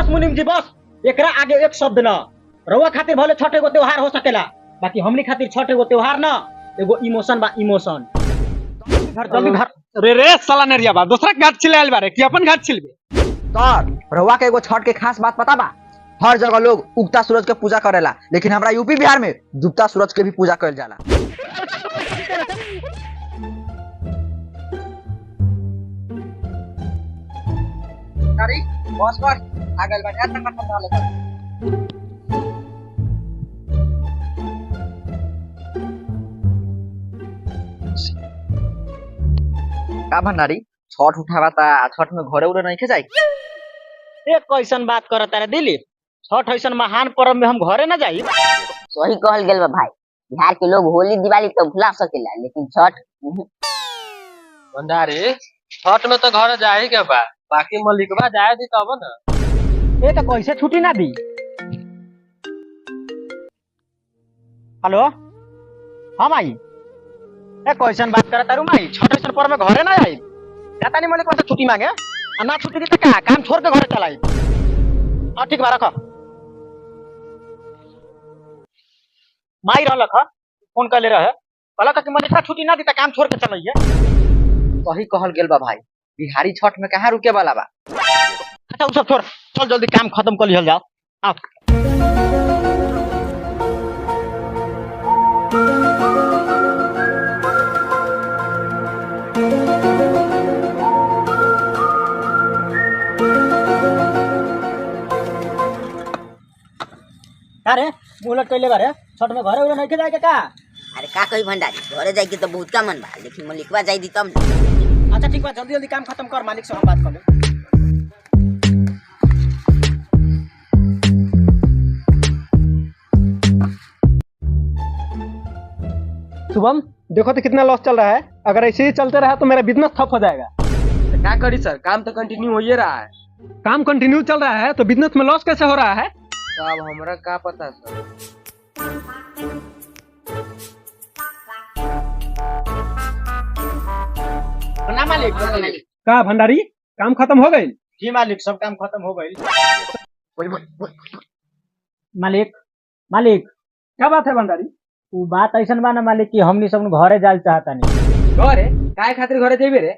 बस मुनीम जी बस, एकरा आगे एक शब्द न। रउआ खातिर भले छठ एगो त्योहार हो सकेला, बाकी हमनी खातिर छठ एगो त्योहार न, एगो इमोशन बा, इमोशन। जल्दी घर रे रे साला नेरिया बा, दूसरा घाट छिले आइल बारे कि अपन घाट छिलबे। तो रउआ के एगो छठ के खास बात पता बा? हर जगह लोग उगता सूरज के पूजा करेला, लेकिन हमरा यूपी बिहार में डूबता सूरज के भी पूजा करल जाला। बस बस आ गइल बाटे, तक तक डाले बा। का भंडारी छठ उठावा ता छठ में घरे उरे नहीं के जाई? एक कैसन बात करत तारे दिलीप, छठ ऐसन महान पर्व में हम घरे न जाई? सही कहल गेल बा भाई। बिहार के लोग होली दिवाली तो भुला सकेला, लेकिन छठ भंडारी छठ में तो घर जाए के बा, बाकी मलिकवा जाए दी तब ना। ए तो कैसे छुट्टी ना दी? हेलो हाँ माई, ए कैसन बात करत तारू माई? छठ ऐसन पर्व में घरे ना जाई? जाता नहीं मलिक से छुट्टी मांगे, आ ना छुट्टी दी तो का काम छोड़ के घरे चलाई। हाँ ठीक बा, रखो। माई रहलक ह, फोन कर ले रहे, कहलक कि मलिक छुट्टी ना दी तो काम छोड़ के चलाइए। सही कहल गेल बा भाई, बिहारी छठ में कहाँ रुके वाला बा। अच्छा उ सब छोड़, चल जल्दी काम खत्म कर लिहल जाओ। आओ अरे मुलट कैले बारे, छठ में घरे उरे नहीं के जाए के का? अरे का कही भंडारी, घरे जाए के तो बहुत का मन बा, लेकिन मलिकवा जाई दी तब ना। अच्छा ठीक बा, जल्दी जल्दी काम खत्म कर, मालिक से हम बात कर ले। शुभम देखो तो कितना लॉस चल रहा है, अगर ऐसे ही चलते रहा तो मेरा बिजनेस ठप हो जाएगा। क्या करी सर, काम तो कंटिन्यू हो ही रहा है। काम कंटिन्यू चल रहा है तो बिजनेस में लॉस कैसे हो रहा है? तो अब हमरा का पता सर। ना मालिक, का भंडारी काम खत्म हो गई? जी मालिक, सब काम खत्म हो गई। मालिक मालिक क्या बात है भंडारी? वो बात ऐसा बा ना मालिक कि हमनी सब घरे जाए चाहता नहीं। घरे काय खातिर घरे जेबे रे?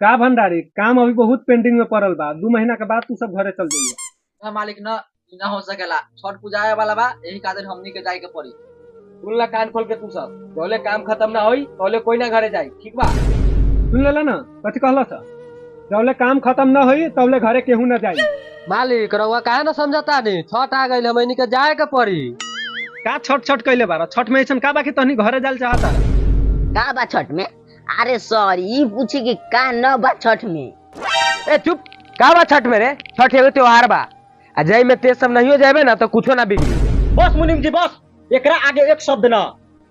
का भंडारी काम अभी बहुत पेंडिंग में पड़ल बा, 2 महीना के बाद तू सब घरे चल जाइए। ना मालिक ना, ना हो सकेला, छठ पूजा आए वाला बा, यही खातिर हमनी के जाए के पड़ी। सुन ला कान खोल के तू सब, तोले काम खत्म ना होई तोले कोई ना घरे जाई, ठीक बा? सुन लेला ना कथी कहला था? जबले काम खत्म ना होई तबले घरे केहू ना जाई। मालिक रउआ काहे ना समझता नहीं, छठ आ गइल, हमनी के जाए के पड़ी। का छठ छठ कैले बारा? छठ में ऐसा का बाकी तहनी घरे जाल चाहता? का बा छठ में? अरे सॉरी, पूछी कि का न बा छठ में? ए चुप, का बा छठ में रे? छठ एगो त्योहार बा, आ जाई में तेज सब नहीं हो जाबे ना तो कुछो ना बिगड़ी। बस मुनीम जी बस, एकरा आगे एक शब्द न।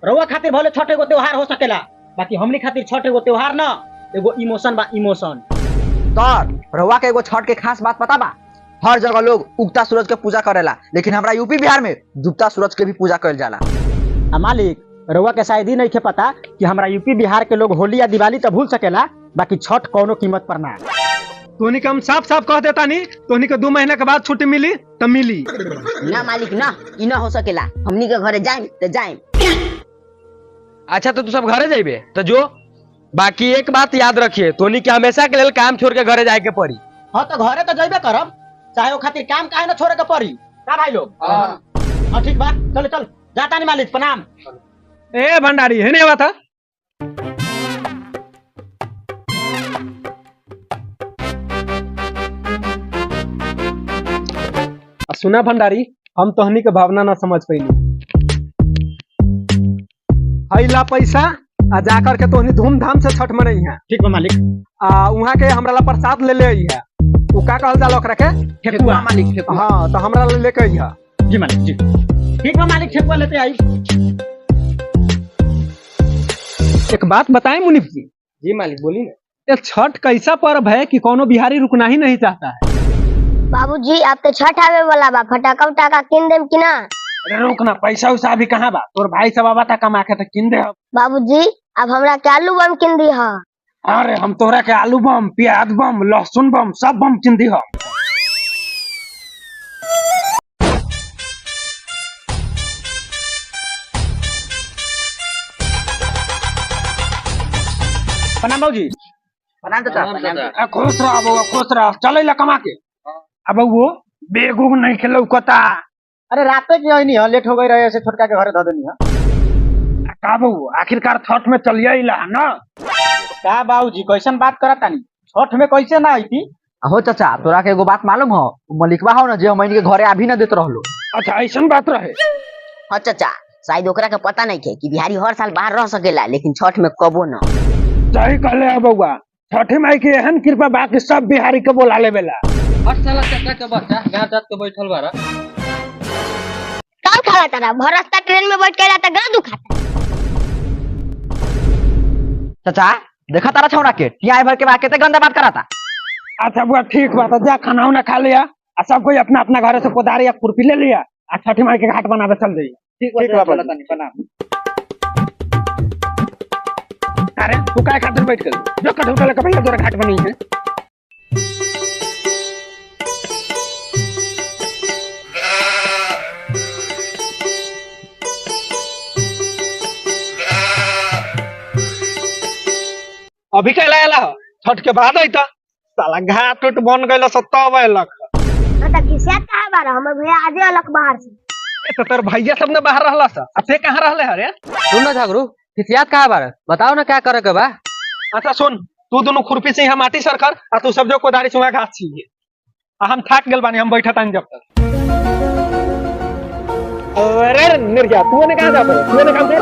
रउआ खातिर भले छठ एगो त्योहार हो सकेला, बाकी हमनी खातिर छठ एगो त्योहार न, एगो इमोशन बा, इमोशन। तो रउआ के एगो छठ के खास बात पता बा? हर जगह लोग उगता सूरज के पूजा करेला, लेकिन हमरा यूपी बिहार में डूबता सूरज के भी पूजा करल जाला। आ मालिक रउआ के शायद ही नहीं खे पता कि हमरा यूपी बिहार के लोग होली या दिवाली तो भूल सकेला, बाकी छठ कौनो कीमत पर ना। तोहनी के हम साफ साफ कह देता नहीं, तोहनी के 2 महीने के बाद छुट्टी मिली तब मिली। ना मालिक ना, ई ना हो सकेला, हमनी के घरे जाए तो जाए। अच्छा तो तू सब घरे जाइबे तो जो, बाकी एक बात याद रखिए, तोनी के हमेशा के लिए काम छोड़ के घरे जाए के पड़ी। हाँ तो घरे तो जाइबे करब, चाहे वो खातिर काम काहे ना छोड़े के पड़ी। का भाई लोग? हाँ ठीक बात, चल चल जाता नहीं मालिक, प्रणाम। ए भंडारी है नहीं हुआ था? सुना भंडारी, हम तोहनी के भावना ना समझ पैली। ला पैसा आ जाकर के तोहनी धूमधाम से छठ मनई है। ठीक बा मालिक। आ वहाँ के हमरा ला प्रसाद ले ले आई है, उ का कहल जाला ओकरा के? ठेकुआ मालिक, ठेकुआ। हाँ तो हमरा ले लेके आई है। जी मालिक जी, ठीक बा मालिक, ठेकुआ लेते आई। एक बात बताएं मुनीफ जी। जी मालिक बोली ना। ये छठ कैसा पर्व है कि कोनो बिहारी रुकना ही नहीं चाहता है। बाबूजी अब तो छठ आवे वाला बा, फटाका उटाका किन देम कि ना? अरे रुकना, पैसा उसा अभी कहाँ बा? तोर भाई सब आवा था कमा के तो किन दे। बाबूजी अब हमरा के आलू बम किन दी हा। अरे हम तोरा के आलू बम, प्याज बम, लहसुन बम, सब बम किन दी। प्रणाम बाबूजी। प्रणाम चाचा प्रणाम चाचा। खुश रह बउआ खुश रह, चले ला कमा के। अब वो बेग उग नहीं खेलो कता अरे राते की नहीं है, लेट हो गई रहे ऐसे छोटका के घरे धो देनी है। का बउआ आखिरकार छठ में चलिए ला ना। का बाबूजी कैसन बात करत तानी, छठ में कैसे ना आई थी। हो चाचा तोरा के एगो बात मालूम हो, मलिकवा हो ना जे हमनी के घरे अभी ना देत रहलो। अच्छा ऐसा बात रहे। हाँ चाचा शायद ओकरा के पता नहीं थे कि बिहारी हर साल बाहर रह सकेला लेकिन छठ में कबो न। सही कहले है बउआ, छठी माई के एहन कृपा बाकी सब बिहारी के बोला लेवेला। हर साल चाचा के बच्चा गांव जात के बैठल बारा। कब खाला तारा भर रास्ता ट्रेन में बैठ के रहता गाँव दुखाता। चाचा देखा तारा छौरा के टिया भर के बा केते गंदा बात कराता। अच्छा बुआ ठीक बात है, जा खाना उना खा लिया और सब कोई अपना अपना घर से कोदारी या खुरपी ले लिया और छठी माई के घाट बनावे चल जाइए। ठीक बा बाबूजी। प्रणाम। अरे तू काय खातिर बैठ गई, जो कठौ कल के भैया तोरा घाट बनी है। अभी कहला आला हो, छठ के बाद आई था साला घाट उट बन गइल सत्ता लख। तो किसिया कहा बारा हमर भैया आजे अलग बाहर से। तो तोर भैया सब ने बाहर रहला सा, अब से कहां रहले हरे। सुन ना झगरू खिसियात कहां बारा, बताओ ना क्या करे के बा। अच्छा सुन, तू दोनों खुरपी से यहाँ माटी सरकर आ तू सब जो कोदारी से वहाँ घास छीलिए। हम थक गेल बानी, हम बैठा तानी जब तक। अरे निर्जा तू ने कहा जाता है, तू ने काम कर।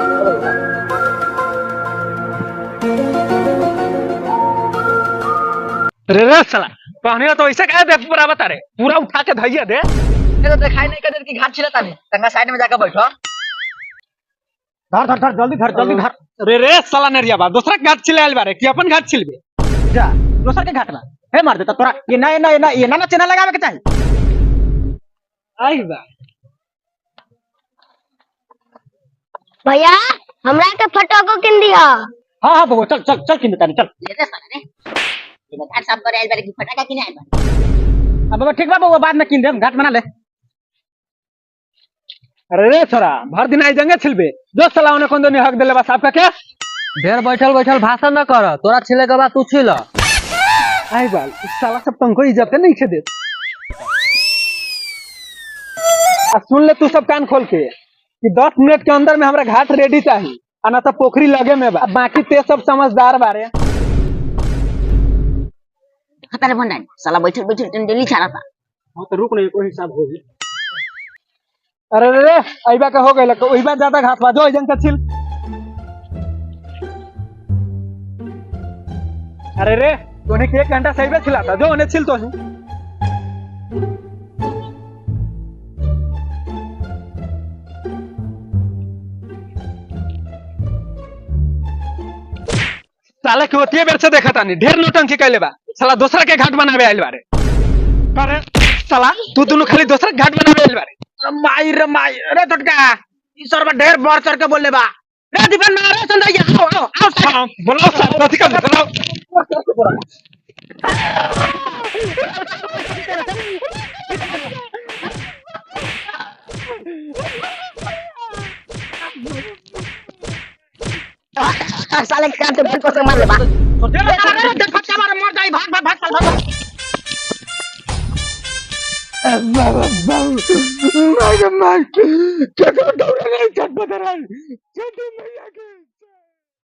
अरे रे साला पहनिया तो ऐसे कहे दे पूरा बता रे, पूरा उठा के धइया दे। ये तो दिखाई नहीं कर की घाट छिलता नहीं, तंगा साइड में जाकर बैठो। धर धर धर जल्दी धर जल्दी धर। अरे रे साला निर्जा बा दूसरा के घाट छिले आइल बारे कि अपन घाट छिलबे। जा दोसर के घाट में हे मार देता तोरा। ये ना चेना लगावे के चाहिए। आई बा भैया हमरा के फटको किन दिया। हाँ हाँ बबू चल चल चल किन तानी चल। ले दे साला रे, ये घाट साफ करे आइल बारे की फटाका किने आइल बारे। अब बाबा ठीक बा बबू, बाद में किन देम, घाट बना ले। अरे रे छोरा भर दिन आई जंगे छिलबे, जो साला उन्हें कौन दोनी हक देले बस आपका क्या। ढेर बैठल बैठल भाषण न कर, तोरा छिले के बाद तू छिल। आई बाल इस साला सब तुमको इज्जत नहीं छे देत। सुन ले तू सब कान खोल के कि 10 मिनट के अंदर में हमरा घाट रेडी चाहिए, आना तो पोखरी लगे में बा। अब बाकी ते सब समझदार बारे। खतर भंडारी साला बैठल बैठल तुम डेली छाड़ा था। हां तो रुक नहीं, कोई हिसाब होई। अरे रे रे आइबा का हो गइल, ओई बात ज्यादा घास बा जो जन का छिल। अरे रे तोने के 1 घंटा सही में छिलाता, जो उन्हें छिल तो ही। साला के होती है बेर से देखा तानी ढेर नौटंकी कैले बा। साला दूसरा के घाट बनावे आइल बारे। अरे साला तू दोनों खाली दूसरा के घाट बनावे आइल बारे। रे माई रे टटका ई सरबा ढेर बढ़ चढ़ के बोलले बा। रे दीपन मारो संदैया आओ आओ हाँ, बोलो साहब कथी कर बोलो। साले के कान से फटको से मार ले बा। रे फटका मार मर जाई, भाग भाग भाग भाग। क्या दौड़ा नहीं चट बता रहा है।